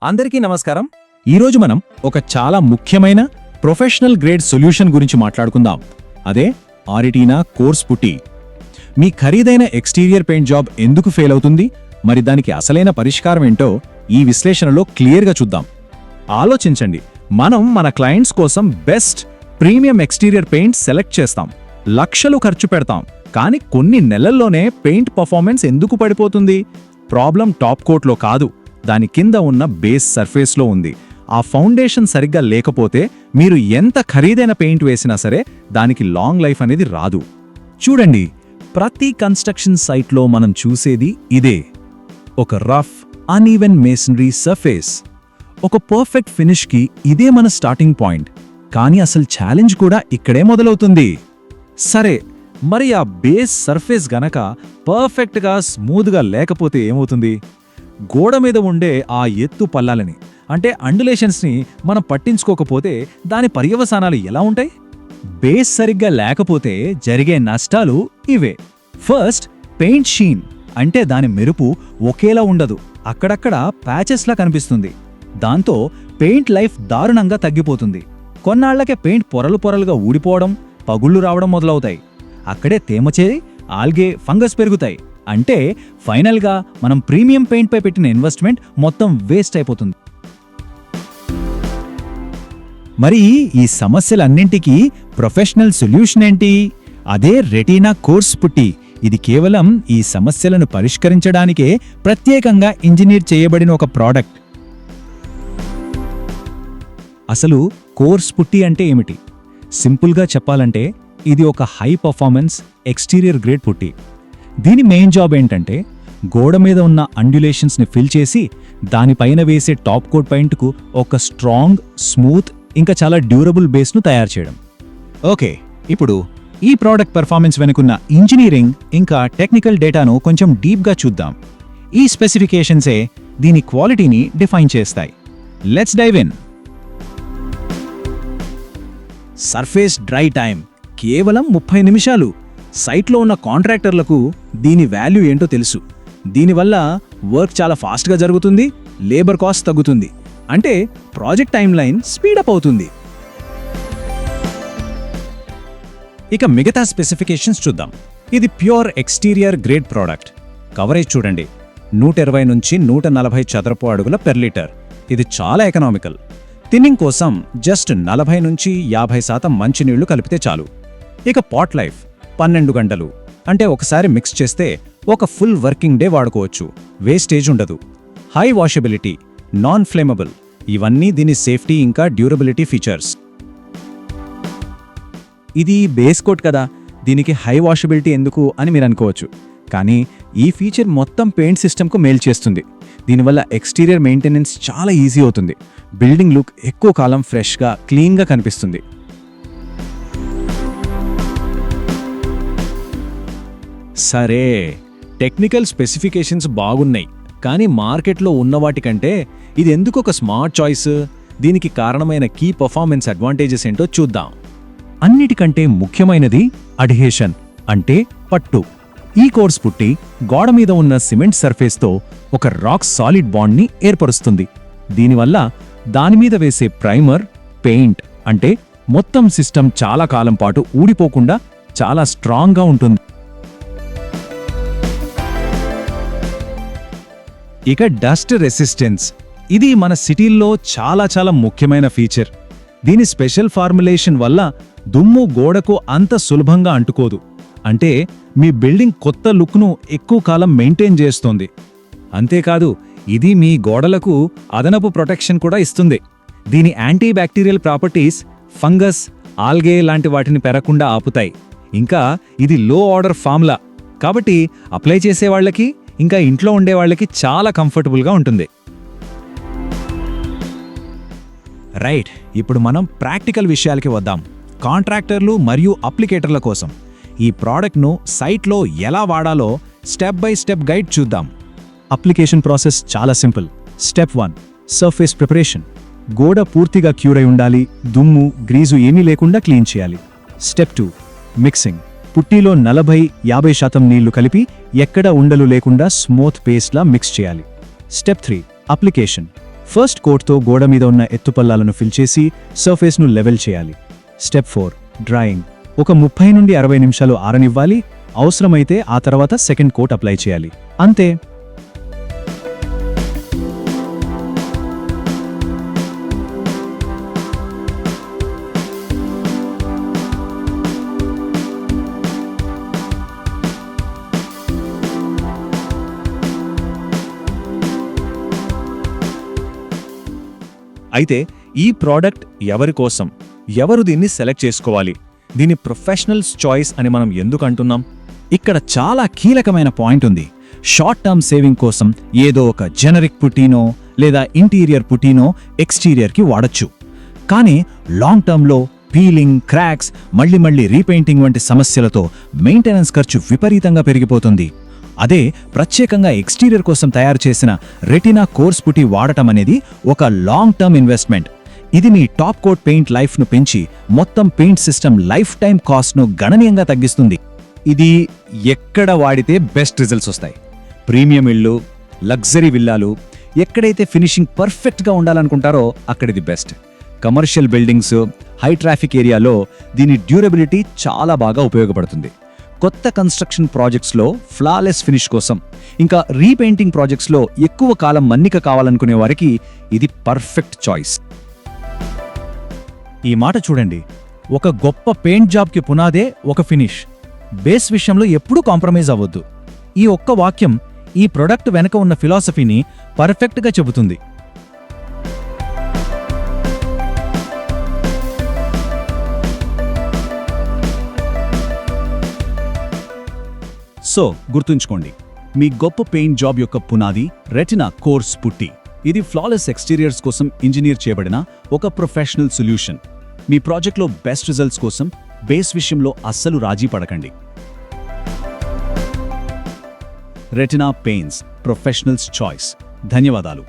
అందరికీ నమస్కారం. ఈరోజు మనం ఒక చాలా ముఖ్యమైన ప్రొఫెషనల్ గ్రేడ్ సొల్యూషన్ గురించి మాట్లాడుకుందాం. అదే ఆరిటీనా కోర్స్ పుట్టి. మీ ఖరీదైన ఎక్స్టీరియర్ పెయింట్ జాబ్ ఎందుకు ఫెయిల్ అవుతుంది, మరి దానికి అసలైన పరిష్కారం ఏంటో ఈ విశ్లేషణలో క్లియర్గా చూద్దాం. ఆలోచించండి, మనం మన క్లయింట్స్ కోసం best premium exterior paint select చేస్తాం, లక్షలు ఖర్చు పెడతాం, కానీ కొన్ని నెలల్లోనే పెయింట్ పర్ఫార్మెన్స్ ఎందుకు పడిపోతుంది? ప్రాబ్లం టాప్ కోట్లో కాదు, దాని కింద ఉన్న బేస్ సర్ఫేస్లో ఉంది. ఆ ఫౌండేషన్ సరిగ్గా లేకపోతే మీరు ఎంత ఖరీదైన పెయింట్ వేసినా సరే దానికి లాంగ్ లైఫ్ అనేది రాదు. చూడండి, ప్రతి కన్స్ట్రక్షన్ సైట్లో మనం చూసేది ఇదే. ఒక రఫ్ అన్ఈవెన్ మేసనరీ సర్ఫేస్. ఒక పర్ఫెక్ట్ ఫినిష్కి ఇదే మన స్టార్టింగ్ పాయింట్. కానీ అసలు ఛాలెంజ్ కూడా ఇక్కడే మొదలవుతుంది. సరే, మరి ఆ బేస్ సర్ఫేస్ గనక పర్ఫెక్ట్గా స్మూత్గా లేకపోతే ఏమవుతుంది? గోడ మీద ఉండే ఆ ఎత్తు పల్లాలని అంటే అండులేషన్స్ని మనం పట్టించుకోకపోతే దాని పర్యవసానాలు ఎలా ఉంటాయి? బేస్ సరిగ్గా లేకపోతే జరిగే నష్టాలు ఇవే. ఫస్ట్, పెయింట్ షీన్ అంటే దాని మెరుపు ఒకేలా ఉండదు, అక్కడక్కడ ప్యాచెస్లా కనిపిస్తుంది. దాంతో పెయింట్ లైఫ్ దారుణంగా తగ్గిపోతుంది. కొన్నాళ్లకే పెయింట్ పొరలు పొరలుగా ఊడిపోవడం, పగుళ్లు రావడం మొదలవుతాయి. అక్కడే తేమ చేరి ఆల్గే, ఫంగస్ పెరుగుతాయి. అంటే ఫైనల్గా మనం ప్రీమియం పెయింట్పై పెట్టిన ఇన్వెస్ట్మెంట్ మొత్తం వేస్ట్ అయిపోతుంది. మరి ఈ సమస్యలన్నింటికీ ప్రొఫెషనల్ సొల్యూషన్ ఏంటి? అదే రెటీనా కోర్స్ పుట్టి. ఇది కేవలం ఈ సమస్యలను పరిష్కరించడానికే ప్రత్యేకంగా ఇంజనీర్ చేయబడిన ఒక ప్రోడక్ట్. అసలు కోర్స్ పుట్టి అంటే ఏమిటి? సింపుల్గా చెప్పాలంటే ఇది ఒక హై పర్ఫార్మెన్స్ ఎక్స్టీరియర్ గ్రేడ్ పుట్టి. దీని మెయిన్ జాబ్ ఏంటంటే గోడ మీద ఉన్న అండ్యులేషన్స్ని ఫిల్ చేసి దానిపైన వేసే టాప్ కోట్ పెయింట్కు ఒక స్ట్రాంగ్, స్మూత్, ఇంకా చాలా డ్యూరబుల్ బేస్ను తయారు చేయడం. ఓకే, ఇప్పుడు ఈ ప్రోడక్ట్ పెర్ఫార్మెన్స్ వెనుకున్న ఇంజనీరింగ్ ఇంకా టెక్నికల్ డేటాను కొంచెం డీప్గా చూద్దాం. ఈ స్పెసిఫికేషన్సే దీని క్వాలిటీని డిఫైన్ చేస్తాయి. Let's dive in. Surface dry time కేవలం 30 నిమిషాలు. సైట్లో ఉన్న కాంట్రాక్టర్లకు దీని వాల్యూ ఏంటో తెలుసు. దీనివల్ల వర్క్ చాలా ఫాస్ట్గా జరుగుతుంది, లేబర్ కాస్ట్ తగ్గుతుంది, అంటే ప్రాజెక్ట్ టైం లైన్ స్పీడప్ అవుతుంది. ఇక మిగతా స్పెసిఫికేషన్స్ చూద్దాం. ఇది pure exterior grade product. Coverage చూడండి, 120 నుంచి 140 చదరపు అడుగుల పెర్ లీటర్. ఇది చాలా ఎకనామికల్. థిన్నింగ్ కోసం జస్ట్ 40 నుంచి 50% మంచినీళ్లు కలిపితే చాలు. ఇక పాట్ లైఫ్ 12 గంటలు, అంటే ఒకసారి మిక్స్ చేస్తే ఒక ఫుల్ వర్కింగ్ డే వాడుకోవచ్చు. వేస్టేజ్ ఉండదు. హై వాషబిలిటీ, నాన్ ఫ్లేమబుల్, ఇవన్నీ దీని సేఫ్టీ ఇంకా డ్యూరబిలిటీ ఫీచర్స్. ఇది బేస్ కోట్ కదా, దీనికి హై వాషబిలిటీ ఎందుకు అని మీరు అనుకోవచ్చు. కానీ ఈ ఫీచర్ మొత్తం పెయింట్ సిస్టమ్కు మేలు చేస్తుంది. దీనివల్ల ఎక్స్టీరియర్ మెయింటెనెన్స్ చాలా ఈజీ అవుతుంది. బిల్డింగ్ లుక్ ఎక్కువ కాలం ఫ్రెష్గా, క్లీన్గా కనిపిస్తుంది. సరే, టెక్నికల్ స్పెసిఫికేషన్స్ బాగున్నాయి, కానీ మార్కెట్లో ఉన్నవాటికంటే ఇది ఎందుకు ఒక స్మార్ట్ చాయిస్? దీనికి కారణమైన కీ పర్ఫార్మెన్స్ అడ్వాంటేజెస్ ఏంటో చూద్దాం. అన్నిటికంటే ముఖ్యమైనది అడ్హేషన్, అంటే పట్టు. ఈ కోర్స్ పుట్టి గోడ మీద ఉన్న సిమెంట్ సర్ఫేస్తో ఒక రాక్ సాలిడ్ బాండ్ని ఏర్పరుస్తుంది. దీనివల్ల దానిమీద వేసే ప్రైమర్, పెయింట్ అంటే మొత్తం సిస్టమ్ చాలా కాలం పాటు ఊడిపోకుండా చాలా స్ట్రాంగ్గా ఉంటుంది. ఇక డస్ట్ రెసిస్టెన్స్, ఇది మన సిటీల్లో చాలా ముఖ్యమైన ఫీచర్. దీని స్పెషల్ ఫార్ములేషన్ వల్ల దుమ్ము గోడకు అంత సులభంగా అంటుకోదు. అంటే మీ బిల్డింగ్ కొత్త లుక్ను ఎక్కువ కాలం మెయింటైన్ చేస్తోంది. అంతేకాదు, ఇది మీ గోడలకు అదనపు ప్రొటెక్షన్ కూడా ఇస్తుంది. దీని anti bacterial properties fungus, algae లాంటి వాటిని పెరగకుండా ఆపుతాయి. ఇంకా ఇది లో ఆర్డర్ ఫార్ములా కాబట్టి అప్లై చేసేవాళ్లకి ఇంకా ఇంట్లో ఉండేవాళ్లకి చాలా కంఫర్టబుల్గా ఉంటుంది. రైట్, ఇప్పుడు మనం ప్రాక్టికల్ విషయాలకి వద్దాం. కాంట్రాక్టర్లు మరియు అప్లికేటర్ల కోసం ఈ ప్రోడక్ట్ను సైట్లో ఎలా వాడాలో స్టెప్ బై స్టెప్ గైడ్ చూద్దాం. అప్లికేషన్ ప్రాసెస్ చాలా సింపుల్. Step 1, surface preparation. గోడ పూర్తిగా క్యూర్ అయి ఉండాలి, దుమ్ము, గ్రీజు ఏమీ లేకుండా క్లీన్ చేయాలి. Step 2, mixing. పుట్టీలో 40-50% నీళ్లు కలిపి ఎక్కడ ఉండలు లేకుండా స్మూత్ పేస్ట్లా మిక్స్ చేయాలి. Step 3, application. ఫస్ట్ కోట్తో గోడ మీద ఉన్న ఎత్తుపల్లాలను ఫిల్ చేసి సర్ఫేస్ను లెవెల్ చేయాలి. Step 4 drawing. ఒక 30 నుండి 60 నిమిషాలు ఆరనివ్వాలి. అవసరమైతే ఆ తర్వాత సెకండ్ కోట్ అప్లై చేయాలి. అంతే. అయితే ఈ ప్రోడక్ట్ ఎవరి కోసం, ఎవరు దీన్ని సెలెక్ట్ చేసుకోవాలి, దీని ప్రొఫెషనల్స్ చాయిస్ అని మనం ఎందుకు అంటున్నాం? ఇక్కడ చాలా కీలకమైన పాయింట్ ఉంది. షార్ట్ టర్మ్ సేవింగ్ కోసం ఏదో ఒక జెనరిక్ పుటీనో లేదా ఇంటీరియర్ పుటీనో ఎక్స్టీరియర్కి వాడచ్చు. కానీ లాంగ్ టర్మ్లో పీలింగ్, క్రాక్స్, మళ్ళీ రీపెయింటింగ్ వంటి సమస్యలతో మెయింటెనెన్స్ ఖర్చు విపరీతంగా పెరిగిపోతుంది. అదే ప్రత్యేకంగా ఎక్స్టీరియర్ కోసం తయారు చేసిన రెటినా కోర్స్ పుటీ వాడటం అనేది ఒక లాంగ్ టర్మ్ ఇన్వెస్ట్మెంట్. ఇది మీ టాప్ కోట్ పెయింట్ లైఫ్ను పెంచి మొత్తం పెయింట్ సిస్టమ్ లైఫ్ టైం కాస్ట్ను గణనీయంగా తగ్గిస్తుంది. ఇది ఎక్కడ వాడితే బెస్ట్ రిజల్ట్స్ వస్తాయి? ప్రీమియం ఇళ్ళు, లగ్జరీ విల్లాలు, ఎక్కడైతే ఫినిషింగ్ పర్ఫెక్ట్గా ఉండాలనుకుంటారో అక్కడిది best. Commercial buildings, high traffic ఏరియాలో దీని డ్యూరబిలిటీ చాలా బాగా ఉపయోగపడుతుంది. కొత్త కన్స్ట్రక్షన్ ప్రాజెక్ట్స్లో ఫ్లాలెస్ ఫినిష్ కోసం, ఇంకా రీపెయింటింగ్ ప్రాజెక్ట్స్లో ఎక్కువ కాలం మన్నిక కావాలనుకునే వారికి ఇది పర్ఫెక్ట్ చాయిస్. ఈ మాట చూడండి, ఒక గొప్ప పెయింట్ జాబ్కి పునాదే ఒక ఫినిష్. బేస్ విషయంలో ఎప్పుడూ కాంప్రమైజ్ అవ్వద్దు. ఈ ఒక్క వాక్యం ఈ ప్రొడక్ట్ వెనక ఉన్న ఫిలాసఫీని పర్ఫెక్ట్గా చెబుతుంది. సో గుర్తుంచుకోండి, మీ గొప్ప పెయింట్ జాబ్ యొక్క పునాది రెటినా కోర్స్ పుట్టి. ఇది ఫ్లాలెస్ ఎక్స్టీరియర్స్ కోసం ఇంజనీర్ చేయబడిన ఒక ప్రొఫెషనల్ సొల్యూషన్. మీ ప్రాజెక్ట్లో బెస్ట్ రిజల్ట్స్ కోసం బేస్ విషయంలో అస్సలు రాజీ పడకండి. Retina paints, professionals choice. ధన్యవాదాలు.